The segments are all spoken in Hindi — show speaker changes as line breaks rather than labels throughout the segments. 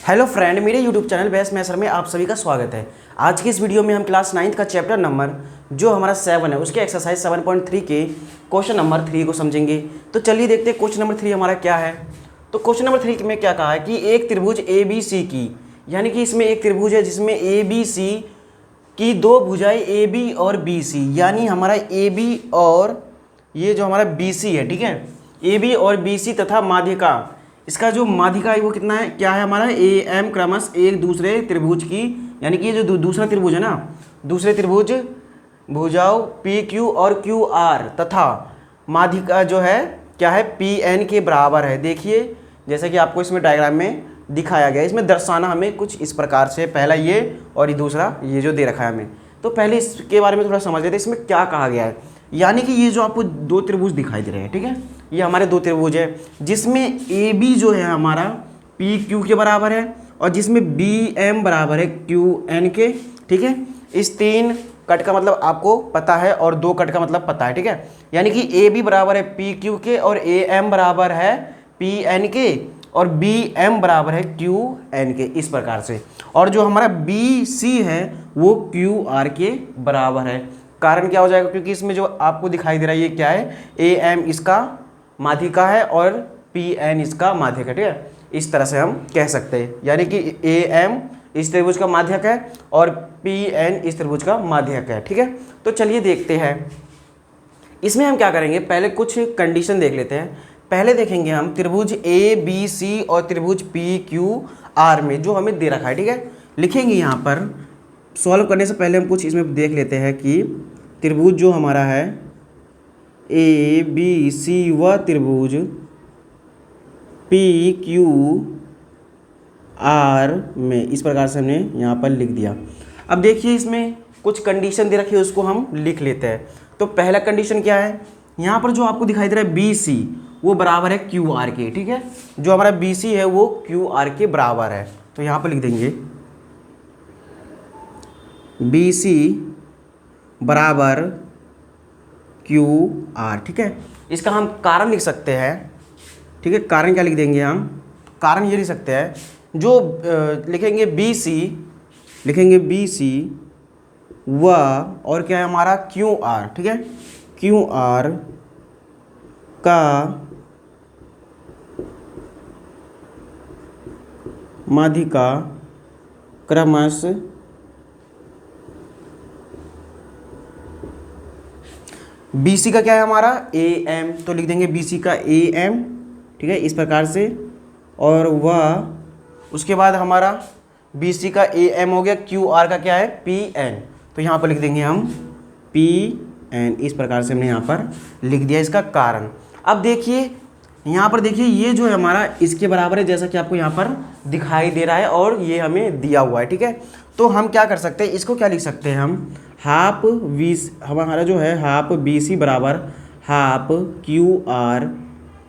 हेलो फ्रेंड, मेरे यूट्यूब चैनल बेस्ट मैथ्स में आप सभी का स्वागत है। आज की इस वीडियो में हम क्लास 9 का चैप्टर नंबर जो हमारा 7 है उसके एक्सरसाइज 7.3 के क्वेश्चन नंबर 3 को समझेंगे। तो चलिए देखते हैं क्वेश्चन नंबर 3 हमारा क्या है। तो क्वेश्चन नंबर 3 में क्या कहा है कि एक त्रिभुज ए बी सी की, यानी कि इसमें एक त्रिभुज है जिसमें ए बी सी की दो भुजाएं ए बी और बी सी, यानी हमारा ए बी और ये जो हमारा बी सी है, ठीक है, ए बी और बी सी तथा माध्यिका, इसका जो माध्यिका है वो कितना है, क्या है हमारा ए एम क्रमश एक दूसरे त्रिभुज की, यानी कि ये जो दूसरा त्रिभुज है ना, दूसरे त्रिभुज भुजाओं पी क्यू और क्यू आर तथा माध्यिका जो है क्या है पी एन के बराबर है। देखिए जैसे कि आपको इसमें डायग्राम में दिखाया गया है, इसमें दर्शाना हमें कुछ इस प्रकार से, पहला ये और ये दूसरा ये जो दे रखा है हमें। तो पहले इसके बारे में थोड़ा समझ लेते हैं इसमें क्या कहा गया है। यानी कि ये जो आपको दो त्रिभुज दिखाई दे रहे हैं, ठीक है, ये हमारे दो त्रिभुज है जिसमें ए बी जो है हमारा पी क्यू के बराबर है और जिसमें बी एम बराबर है क्यू एन के, ठीक है। इस तीन कट का मतलब आपको पता है और दो कट का मतलब पता है, ठीक है। यानी कि ए बी बराबर है पी क्यू के और ए एम बराबर है पी एन के और बी एम बराबर है क्यू एन के, इस प्रकार से। और जो हमारा बी सी है वो क्यू आर के बराबर है। कारण क्या हो जाएगा, क्योंकि इसमें जो आपको दिखाई दे रहा है ये क्या है, ए एम इसका माध्यिका है और पी एन इसका माध्यक है, ठीक है। इस तरह से हम कह सकते हैं, यानी कि ए एम इस त्रिभुज का माध्यक है और पी एन इस त्रिभुज का माध्यक है, ठीक है। तो चलिए देखते हैं इसमें हम क्या करेंगे, पहले कुछ कंडीशन देख लेते हैं। पहले देखेंगे हम त्रिभुज ए बी सी और त्रिभुज पी क्यू आर में जो हमें दे रखा है, ठीक है। लिखेंगे यहाँ पर, सॉल्व करने से पहले हम कुछ इसमें देख लेते हैं कि त्रिभुज जो हमारा है ए बी सी व त्रिभुज पी क्यू आर में इस प्रकार से हमने यहाँ पर लिख दिया। अब देखिए इसमें कुछ कंडीशन दे रखी है, उसको हम लिख लेते हैं। तो पहला कंडीशन क्या है, यहाँ पर जो आपको दिखाई दे रहा है बी सी वो बराबर है क्यू आर के, ठीक है। जो हमारा बी सी है वो क्यू आर के बराबर है। तो यहाँ पर लिख देंगे बी सी बराबर क्यू आर, ठीक है। इसका हम कारण लिख सकते हैं, ठीक है। कारण क्या लिख देंगे हम, कारण ये लिख सकते हैं, जो लिखेंगे बी सी, लिखेंगे बी सी व और क्या है हमारा क्यू आर, ठीक है, क्यू आर का माध्यिका क्रमश बी सी का क्या है हमारा ए एम, तो लिख देंगे बी सी का ए एम, ठीक है, इस प्रकार से। और वह उसके बाद हमारा बी सी का ए एम हो गया, क्यू आर का क्या है पी एन, तो यहाँ पर लिख देंगे हम पी एन, इस प्रकार से हमने यहाँ पर लिख दिया इसका कारण। अब देखिए यहाँ पर, देखिए ये जो है हमारा इसके बराबर है जैसा कि आपको यहाँ पर दिखाई दे रहा है और ये हमें दिया हुआ है, ठीक है। तो हम क्या कर सकते हैं, इसको क्या लिख सकते हैं हम, हाफ वी हमारा जो है हाफ बी सी बराबर हाफ क्यू आर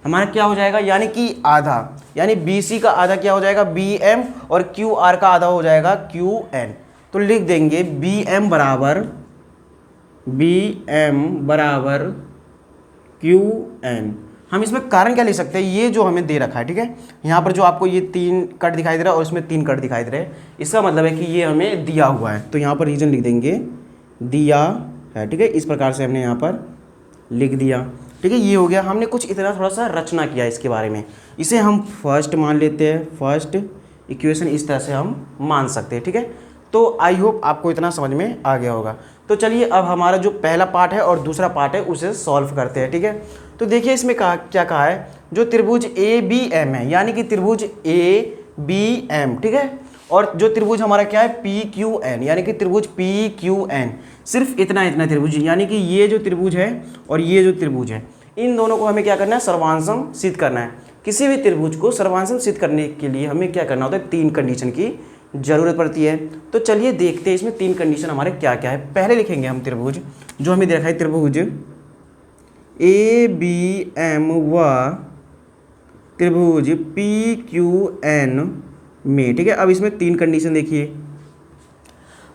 हमारा क्या हो जाएगा, यानी कि आधा, यानी बी सी का आधा क्या हो जाएगा बी एम और क्यू आर का आधा हो जाएगा क्यू एन। तो लिख देंगे बी एम बराबर क्यू एन। हम इसमें कारण क्या लिख सकते हैं, ये जो हमें दे रखा है, ठीक है, यहाँ पर जो आपको ये तीन कट दिखाई दे रहा है और इसमें तीन कट दिखाई दे रहे हैं, इसका मतलब है कि ये हमें दिया हुआ है। तो यहाँ पर रीजन लिख देंगे दिया है, ठीक है, इस प्रकार से हमने यहाँ पर लिख दिया, ठीक है। ये हो गया, हमने कुछ इतना थोड़ा सा रचना किया इसके बारे में, इसे हम फर्स्ट मान लेते हैं, फर्स्ट इक्वेशन इस तरह से हम मान सकते हैं, ठीक है। तो आई होप आपको इतना समझ में आ गया होगा। तो चलिए अब हमारा जो पहला पार्ट है और दूसरा पार्ट है उसे सॉल्व करते हैं, ठीक है। तो देखिए इसमें क्या कहा है, जो त्रिभुज ए बी एम है, यानी कि त्रिभुज ए बी एम, ठीक है, और जो त्रिभुज हमारा क्या है पी क्यू एन, यानी कि त्रिभुज पी क्यू एन, सिर्फ इतना त्रिभुज, यानी कि ये जो त्रिभुज है और ये जो त्रिभुज है, इन दोनों को हमें क्या करना है, सर्वांशम सिद्ध करना है। किसी भी त्रिभुज को सर्वांशम सिद्ध करने के लिए हमें क्या करना होता है, तीन कंडीशन की जरूरत पड़ती है। तो चलिए देखते हैं इसमें तीन कंडीशन हमारे क्या क्या है। पहले लिखेंगे हम त्रिभुज जो हमें देखा है, त्रिभुज ए बी एम व त्रिभुज पी क्यू एन में, ठीक है। अब इसमें तीन कंडीशन देखिए,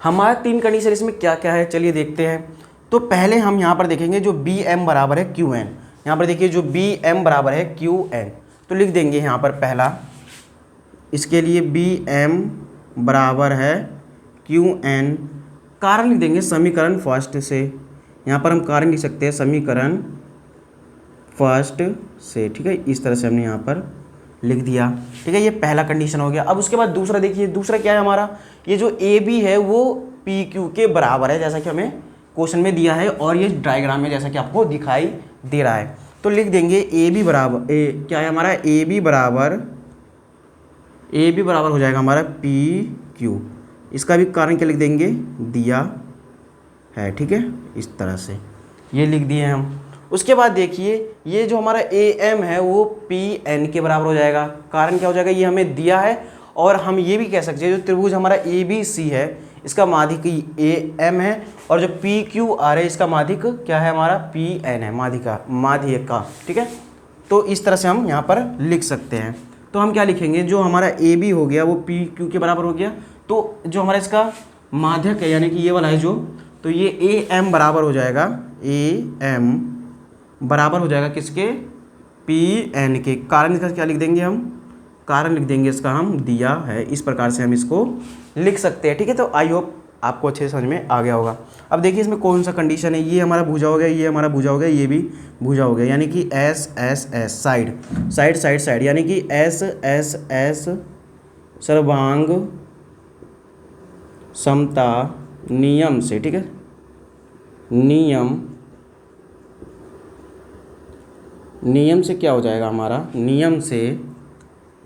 हमारा तीन कंडीशन इसमें क्या क्या है, चलिए देखते हैं। तो पहले हम यहाँ पर देखेंगे जो बी एम बराबर है क्यू एन, यहाँ पर देखिए जो बी एम बराबर है क्यू एन, तो लिख देंगे यहाँ पर पहला इसके लिए बी एम बराबर है क्यू एन, कारण लिख देंगे समीकरण फर्स्ट से, यहाँ पर हम कारण लिख सकते हैं समीकरण फर्स्ट से, ठीक है। इस तरह से हमने यहाँ पर लिख दिया, ठीक है। ये पहला कंडीशन हो गया। अब उसके बाद दूसरा देखिए, दूसरा क्या है हमारा, ये जो ए बी है वो पी क्यू के बराबर है, जैसा कि हमें क्वेश्चन में दिया है और ये डायग्राम में जैसा कि आपको दिखाई दे रहा है। तो लिख देंगे ए बी बराबर क्या है हमारा, ए बी बराबर हो जाएगा हमारा पी क्यू। इसका भी कारण क्या लिख देंगे, दिया है, ठीक है। इस तरह से ये लिख दिए हम। उसके बाद देखिए ये जो हमारा ए एम है वो पी एन के बराबर हो जाएगा। कारण क्या हो जाएगा, ये हमें दिया है और हम ये भी कह सकते हैं जो त्रिभुज हमारा ए बी सी है इसका माध्यिक ए एम है और जो पी क्यू आर है इसका माध्यिक क्या है हमारा पी एन है, माध्यिक का, ठीक है। तो इस तरह से हम यहाँ पर लिख सकते हैं। तो हम क्या लिखेंगे, जो हमारा ए बी हो गया वो पी क्यू के बराबर हो गया, तो जो हमारा इसका माध्यक है यानी कि ये वाला है जो, तो ये ए एम बराबर हो जाएगा, ए एम बराबर हो जाएगा किसके, पी एन के। कारण इसका क्या लिख देंगे हम, कारण लिख देंगे इसका हम दिया है। इस प्रकार से हम इसको लिख सकते हैं, ठीक है। तो आई होप आपको अच्छे से समझ में आ गया होगा। अब देखिए इसमें कौन सा कंडीशन है, ये हमारा भुजा हो गया, ये हमारा भुजा हो गया, ये भी भुजा हो गया, यानी कि S S S side side side side, यानी कि एस एस एस सर्वांग समता नियम से, ठीक है। नियम से क्या हो जाएगा हमारा, नियम से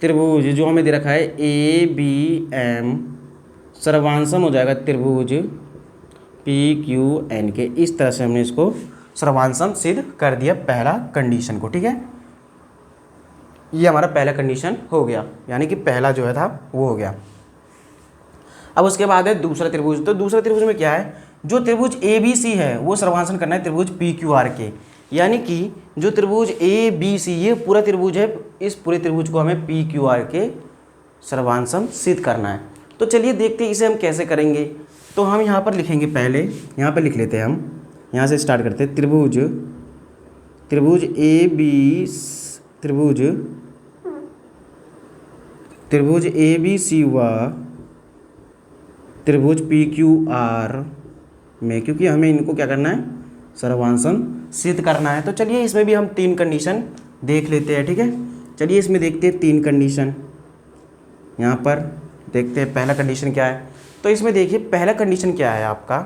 त्रिभुज जो हमें दे रखा है ए बी एम सर्वांसम हो जाएगा त्रिभुज पी क्यू एन के। इस तरह से हमने इसको सर्वांसम सिद्ध कर दिया पहला कंडीशन को, ठीक है। ये हमारा पहला कंडीशन हो गया, यानी कि पहला जो है था वो हो गया। अब उसके बाद है दूसरा त्रिभुज। तो दूसरा त्रिभुज में क्या है, जो त्रिभुज ए बी सी है वो सर्वांसन करना है त्रिभुज पी क्यू आर के, यानी कि जो त्रिभुज ए बी सी ये पूरा त्रिभुज है, इस पूरे त्रिभुज को हमें पी क्यू आर के सर्वांसम सिद्ध करना है। तो चलिए देखते हैं इसे हम कैसे करेंगे। तो हम यहाँ पर लिखेंगे, पहले यहाँ पर लिख लेते हैं, हम यहाँ से स्टार्ट करते हैं। त्रिभुज ए बी सी व त्रिभुज पी क्यू आर में, क्योंकि हमें इनको क्या करना है, सर्वांसम सिद्ध करना है। तो चलिए इसमें भी हम तीन कंडीशन देख लेते हैं, ठीक है। चलिए इसमें देखते हैं तीन कंडीशन, यहाँ पर देखते हैं पहला कंडीशन क्या है। तो इसमें देखिए पहला कंडीशन क्या है आपका,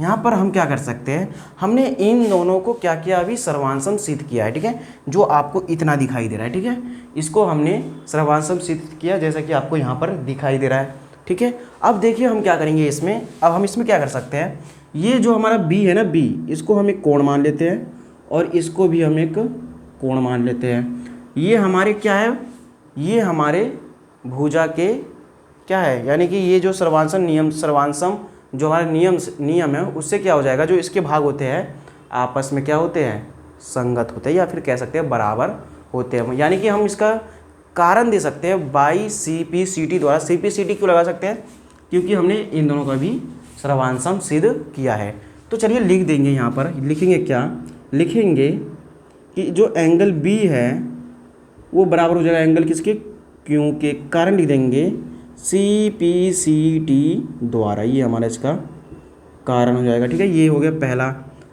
यहाँ पर हम क्या कर सकते हैं, हमने इन दोनों को क्या किया, अभी सर्वांसम सिद्ध किया है, ठीक है। जो आपको इतना दिखाई दे रहा है, ठीक है, इसको हमने सर्वांसम सिद्ध किया जैसा कि आपको यहाँ पर दिखाई दे रहा है, ठीक है। अब देखिए हम क्या करेंगे इसमें, अब हम इसमें क्या कर सकते हैं, ये जो हमारा बी है ना, बी इसको हम एक कोण मान लेते हैं और इसको भी हम एक कोण मान लेते हैं। ये हमारे क्या है, ये हमारे भुजा के क्या है, यानी कि ये जो सर्वांसम जो हमारा नियम है उससे क्या हो जाएगा, जो इसके भाग होते हैं आपस में क्या होते हैं, संगत होते हैं, या फिर कह सकते हैं बराबर होते हैं। यानी कि हम इसका कारण दे सकते हैं by C P C T द्वारा। सी पी सी टी क्यों लगा सकते हैं, क्योंकि हमने इन दोनों का भी सर्वांसम सिद्ध किया है। तो चलिए लिख देंगे, यहाँ पर लिखेंगे क्या, लिखेंगे कि जो एंगल बी है वो बराबर हो जाएगा एंगल किसके, क्यू के। कारण लिख देंगे सी पी सी टी द्वारा, ये हमारा इसका कारण हो जाएगा, ठीक है। ये हो गया पहला।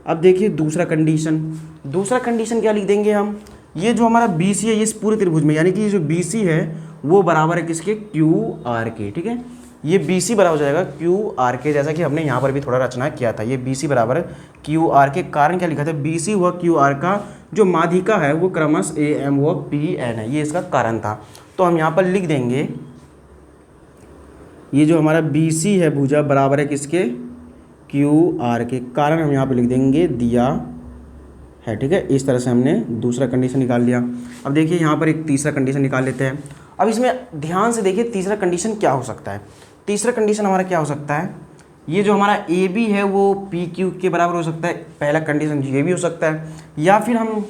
अब देखिए दूसरा कंडीशन क्या लिख देंगे हम, ये जो हमारा बी सी है ये इस पूरे त्रिभुज में, यानी कि ये जो बी सी है वो बराबर है किसके, क्यू आर के, ठीक है। ये बी सी बराबर हो जाएगा क्यू आर के, जैसा कि हमने यहाँ पर भी थोड़ा रचना किया था। ये बी सी बराबर क्यू आर के, कारण क्या लिखा था, बी सी व क्यू आर का जो माध्यिका है वो क्रमश ए एम व पी एन है, ये इसका कारण था। तो हम यहाँ पर लिख देंगे ये जो हमारा बी सी है भुजा बराबर है किसके, क्यू आर के, कारण हम यहाँ पर लिख देंगे दिया है, ठीक है। इस तरह से हमने दूसरा कंडीशन निकाल लिया। अब देखिए यहाँ पर एक तीसरा कंडीशन निकाल लेते हैं। अब इसमें ध्यान से देखिए तीसरा कंडीशन क्या हो सकता है। तीसरा कंडीशन हमारा क्या हो सकता है, ये जो हमारा ए बी है वो पी क्यू के बराबर हो सकता है, पहला कंडीशन ये भी हो सकता है, या फिर हम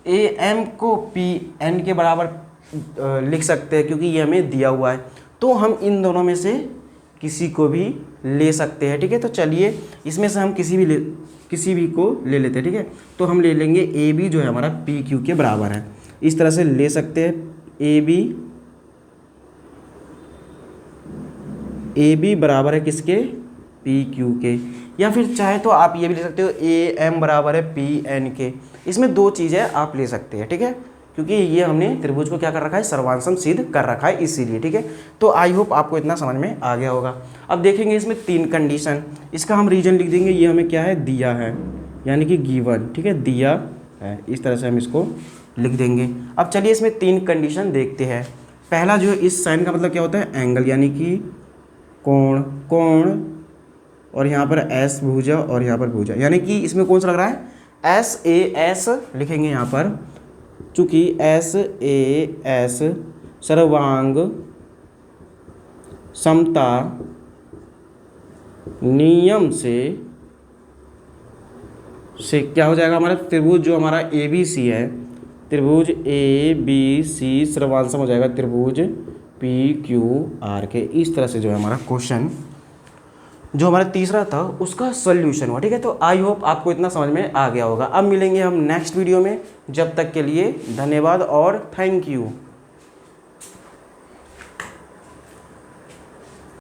ए एम को पी एन के बराबर लिख सकते हैं, क्योंकि ये हमें दिया हुआ है। तो हम इन दोनों में से किसी को भी ले सकते हैं, ठीक है। तो चलिए इसमें से हम किसी भी को ले लेते हैं, ठीक है। तो हम ले लेंगे ए बी जो है हमारा पी क्यू के बराबर है, इस तरह से ले सकते हैं। ए बी ए बी बराबर है किसके, पी क्यू के। या फिर चाहे तो आप ये भी ले सकते हो ए एम बराबर है पी एन के। इसमें दो चीज़ें आप ले सकते हैं, ठीक है, क्योंकि ये हमने त्रिभुज को क्या कर रखा है, सर्वांशम सिद्ध कर रखा है इसीलिए, ठीक है। तो आई होप आपको इतना समझ में आ गया होगा। अब देखेंगे इसमें 3 कंडीशन, इसका हम रीजन लिख देंगे, ये हमें क्या है, दिया है, यानी कि गिवन, ठीक है, दिया है, इस तरह से हम इसको लिख देंगे। अब चलिए इसमें 3 कंडीशन देखते हैं। पहला जो है, इस साइन का मतलब क्या होता है, एंगल, यानी कि कोण, और यहाँ पर एस भुजा और यहाँ पर भुजा, यानी कि इसमें कौन सा लग रहा है, एस ए एस लिखेंगे यहाँ पर, चूँकि एस ए एस सर्वांग समता नियम से क्या हो जाएगा, हमारा त्रिभुज जो हमारा ए बी सी है, त्रिभुज ए बी सी सर्वांशम हो जाएगा त्रिभुज पी क्यू आर के। इस तरह से जो है हमारा क्वेश्चन जो हमारा तीसरा था उसका सॉल्यूशन हुआ, ठीक है। तो आई होप आपको इतना समझ में आ गया होगा। अब मिलेंगे हम नेक्स्ट वीडियो में, जब तक के लिए धन्यवाद और थैंक यू।